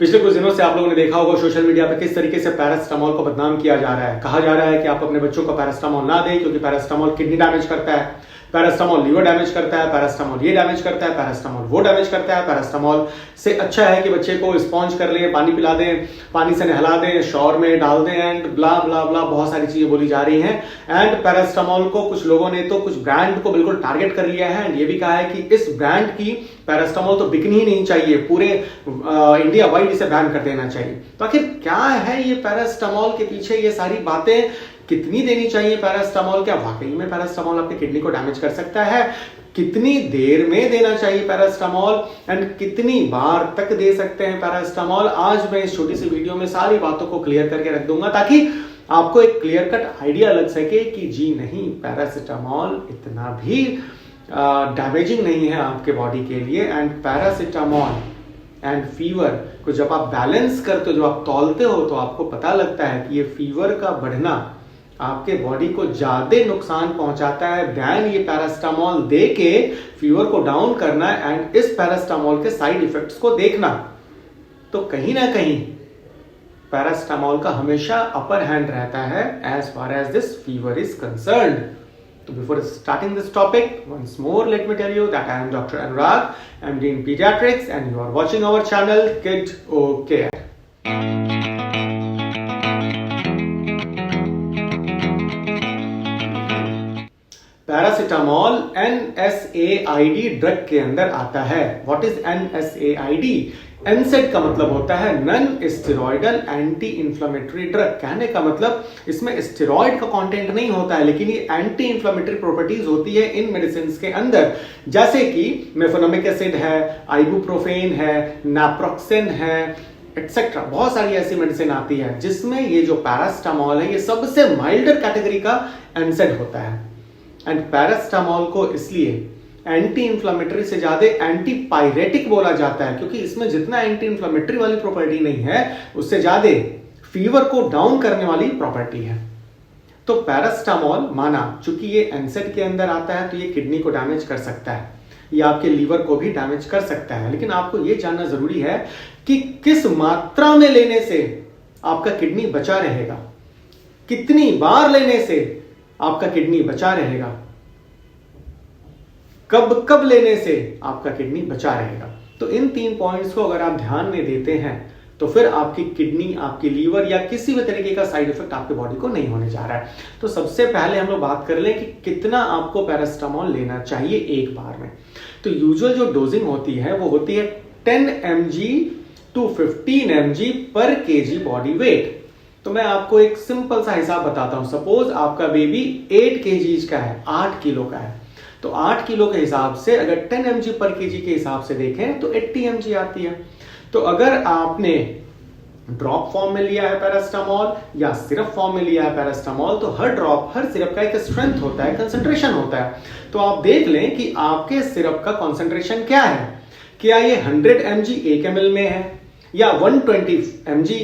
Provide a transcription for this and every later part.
पिछले कुछ दिनों से आप लोगों ने देखा होगा सोशल मीडिया पे किस तरीके से पैरासिटामोल को बदनाम किया जा रहा है। कहा जा रहा है कि आप अपने बच्चों को पैरासिटामोल ना दें क्योंकि पैरासिटामोल किडनी डैमेज करता है, पैरासिटामोल लीवर डैमेज करता है, पैरासिटामोल ये डैमेज करता है, पैरासिटामोल वो डैमेज करता है। पैरासिटामोल से अच्छा है कि बच्चे को स्पॉन्ज कर लें, पानी पिला दें, पानी से नहला दें, शॉवर में डाल दें एंड ब्ला ब्ला ब्ला बहुत सारी चीजें बोली जा रही हैं। एंड पैरासिटामोल को कुछ लोगों ने तो कुछ ब्रांड को बिल्कुल टारगेट कर लिया है एंड ये भी कहा है कि इस ब्रांड की पैरासिटामोल तो बिकनी ही नहीं चाहिए, पूरे इंडिया वाइड इसे बैन कर देना चाहिए। तो आखिर क्या है ये पैरासिटामोल के पीछे ये सारी बातें, कितनी देनी चाहिए पैरासिटामोल, क्या वाकई में पैरासिटामोल आपकी किडनी को डैमेज कर सकता है, कितनी देर में देना चाहिए पैरासिटामोल एंड कितनी बार तक दे सकते हैं पैरासिटामोल, आज मैं इस छोटी सी वीडियो में सारी बातों को क्लियर करके रख दूंगा ताकि आपको एक क्लियर कट आइडिया लग सके कि जी नहीं, पैरासिटामोल इतना भी डैमेजिंग नहीं है आपके बॉडी के लिए। एंड पैरासिटामोल एंड फीवर को जब आप बैलेंस करते हो, जब आप तौलते हो, तो आपको पता लगता है कि ये फीवर का बढ़ना आपके बॉडी को ज्यादा नुकसान पहुंचाता है दैन ये पैरासिटामोल दे के फीवर को डाउन करना एंड इस पैरासिटामोल के साइड इफेक्ट्स को देखना। तो कहीं ना कहीं पैरासिटामोल का हमेशा अपर हैंड रहता है as far as this fever is concerned. So before starting this topic, once more let me tell you that I am Dr. Anurag, MD in Pediatrics, and you are watching our channel Kid OK. Paracetamol NSAID drug के अंदर आता है। What is NSAID? एनसेड का मतलब होता है non steroidal anti inflammatory drug. कहने का मतलब इसमें स्टेरॉयड का कंटेंट नहीं होता है, लेकिन ये एंटी इंफ्लेमेटरी प्रॉपर्टीज होती है इन मेडिसिन के अंदर, जैसे कि मेफोनमिक एसिड है, आइबुप्रोफेन है, नैप्रोक्सेन है, एक्सेट्रा। बहुत सारी ऐसी मेडिसिन आती है जिसमें ये जो पैरासिटामोल है ये सबसे माइल्डर कैटेगरी का एनसेड होता है। एंड पैरासिटामोल को इसलिए एंटी इंफ्लेमेटरी से ज्यादा एंटी पायरेटिक बोला जाता है क्योंकि इसमें जितना एंटी इंफ्लेमेटरी वाली प्रॉपर्टी नहीं है उससे ज्यादा फीवर को डाउन करने वाली प्रॉपर्टी है। तो पैरासिटामोल माना चूंकि ये एनसेड के अंदर आता है तो ये किडनी को डैमेज कर सकता है, ये आपके लीवर को भी डैमेज कर सकता है, लेकिन आपको ये जानना जरूरी है कि किस मात्रा में लेने से आपका किडनी बचा रहेगा, कितनी बार लेने से आपका किडनी बचा रहेगा, कब कब लेने से आपका किडनी बचा रहेगा। तो इन 3 पॉइंट्स को अगर आप ध्यान में देते हैं तो फिर आपकी किडनी, आपकी लीवर या किसी भी तरीके का साइड इफेक्ट आपके बॉडी को नहीं होने जा रहा है। तो सबसे पहले हम लोग बात कर लें कि कितना आपको पैरासिटामोल लेना चाहिए एक बार में। तो यूजुअल जो डोजिंग होती है वो होती है 10 mg to 15 mg पर kg बॉडी वेट। तो मैं आपको एक सिंपल सा हिसाब बताता हूं। सपोज आपका बेबी 8 kg का है, 8 किलो का है, तो 8 किलो के हिसाब से अगर 10 mg पर kg के हिसाब से देखें तो 80 mg आती है। तो अगर आपने ड्रॉप फॉर्म में लिया है पैरासिटामोल या सिरप फॉर्म में लिया है पैरासिटामोल, तो हर ड्रॉप, हर सिरप का एक स्ट्रेंथ होता है, कंसंट्रेशन होता है। तो आप देख लें कि आपके सिरप का कंसंट्रेशन क्या है, क्या ये 100 mg 1 ml में है या 120 mg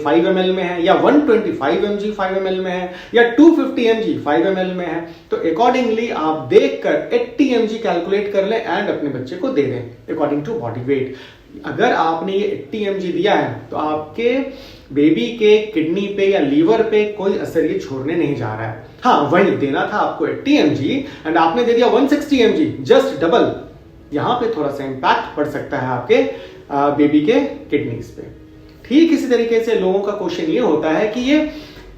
5 ml में है या 125 mg 5 ml में है या 250 mg 5 ml में है। तो अकॉर्डिंगली आप देखकर 80 mg कैलकुलेट कर लें एंड अपने बच्चे को दे दें अकॉर्डिंग टू बॉडी वेट। अगर आपने ये 80 mg दिया है तो आपके बेबी के किडनी पे या लीवर पे कोई असर ये छोड़ने नहीं जा रहा है। हाँ, वही देना था आपको 80 mg एंड आपने दे दिया 160 mg, जस्ट डबल। यहां पे थोड़ा सा इंपैक्ट पड़ सकता है आपके बेबी के किडनीज पे। ठीक इसी तरीके से लोगों का क्वेश्चन ये होता है कि ये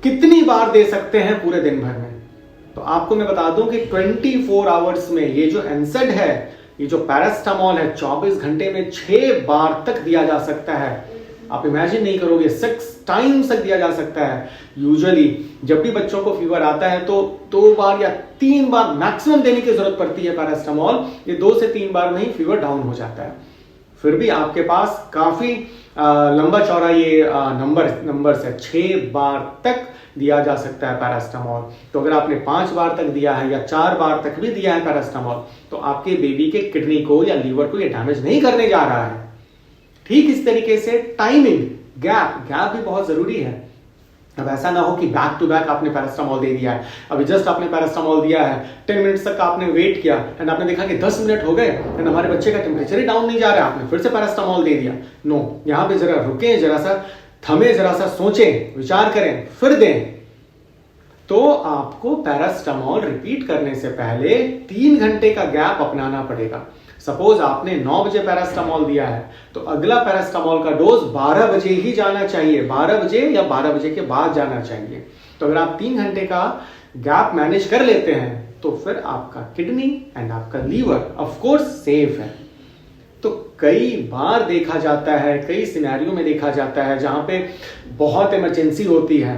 कितनी बार दे सकते हैं पूरे दिन भर में। तो आपको मैं बता दूं कि 24 आवर्स में ये जो एनसेड है, ये जो पैरासिटामोल है, 24 घंटे में 6 बार तक दिया जा सकता है। आप इमेजिन नहीं करोगे, 6 टाइम्स तक दिया जा सकता है। यूजुअली जब भी बच्चों को फीवर आता है तो 2 बार या 3 बार मैक्सिमम देने की जरूरत पड़ती है पैरासिटामोल। ये 2 से 3 बार में ही फीवर डाउन हो जाता है। फिर भी आपके पास काफी लंबा चौड़ा ये नंबर है, 6 बार तक दिया जा सकता है पैरासिटामोल। तो अगर आपने 5 बार तक दिया है या 4 बार तक भी दिया है पैरासिटामोल तो आपके बेबी के किडनी को या लीवर को ये डैमेज नहीं करने जा रहा है। ठीक इस तरीके से टाइमिंग, गैप भी बहुत जरूरी है। अब ऐसा ना हो कि बैक टू बैक आपने पैरास्टामोल दे दिया है, अभी जस्ट आपने पैरास्टामोल दिया है, 10 मिनट्स तक आपने वेट किया एंड आपने देखा कि 10 मिनट हो गए एंड हमारे बच्चे का टेम्परेचर ही डाउन नहीं जा रहा है, आपने फिर से पैरास्टामोल दे दिया। नो, यहाँ पे जरा रुके, जरा सा थमे, जरा सा सोचें, विचार करें, फिर दें। तो आपको पैरास्टामोल रिपीट करने से पहले 3 घंटे का गैप अपनाना पड़ेगा। सपोज आपने 9 बजे पैरास्टामोल दिया है तो अगला पैरास्टामोल का डोज 12 बजे ही जाना चाहिए, 12 बजे या 12 बजे के बाद जाना चाहिए। तो अगर आप 3 घंटे का गैप मैनेज कर लेते हैं तो फिर आपका किडनी एंड आपका लीवर ऑफ कोर्स सेफ है। तो कई बार देखा जाता है, कई सिनेरियो में देखा जाता है जहां पे बहुत इमरजेंसी होती है,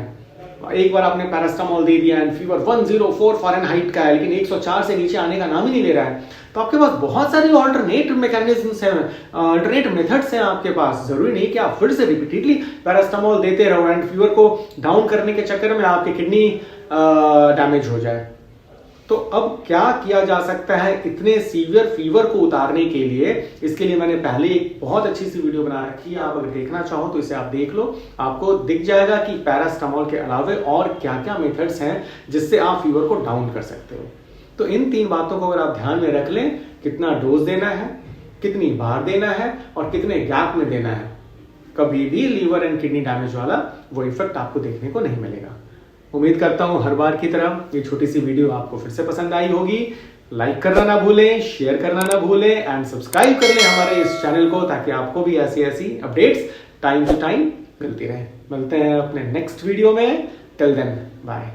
एक बार आपने पैरास्टामोल दे दिया एंड फीवर 104 फ़ारेनहाइट का है लेकिन 104 से नीचे आने का नाम ही नहीं ले रहा है, तो आपके पास बहुत सारी ऑल्टरनेट मैकेनिज्म्स हैं, ऑल्टरनेट मेथड्स हैं आपके पास। जरूरी नहीं कि आप फिर से रिपीटेडली पैरास्टामोल देते रहो एंड फीवर को डाउन करने के चक्कर में आपकी किडनी डैमेज हो जाए। तो अब क्या किया जा सकता है इतने सीवियर फीवर को उतारने के लिए? इसके लिए मैंने पहले एक बहुत अच्छी सी वीडियो बना रखी है, आप अगर देखना चाहो तो इसे आप देख लो, आपको दिख जाएगा कि पैरास्टामोल के अलावे और क्या क्या मेथड्स हैं जिससे आप फीवर को डाउन कर सकते हो। तो इन 3 बातों को अगर आप ध्यान में रख लें, कितना डोज देना है, कितनी बार देना है और कितने गैप में देना है, कभी भी लीवर एंड किडनी डैमेज वाला वो इफेक्ट आपको देखने को नहीं मिलेगा। उम्मीद करता हूं हर बार की तरह ये छोटी सी वीडियो आपको फिर से पसंद आई होगी। लाइक करना ना भूलें, शेयर करना ना भूलें एंड सब्सक्राइब कर लें हमारे इस चैनल को, ताकि आपको भी ऐसी ऐसी अपडेट्स टाइम टू टाइम मिलती रहे। मिलते हैं अपने नेक्स्ट वीडियो में, टिल देन बाय।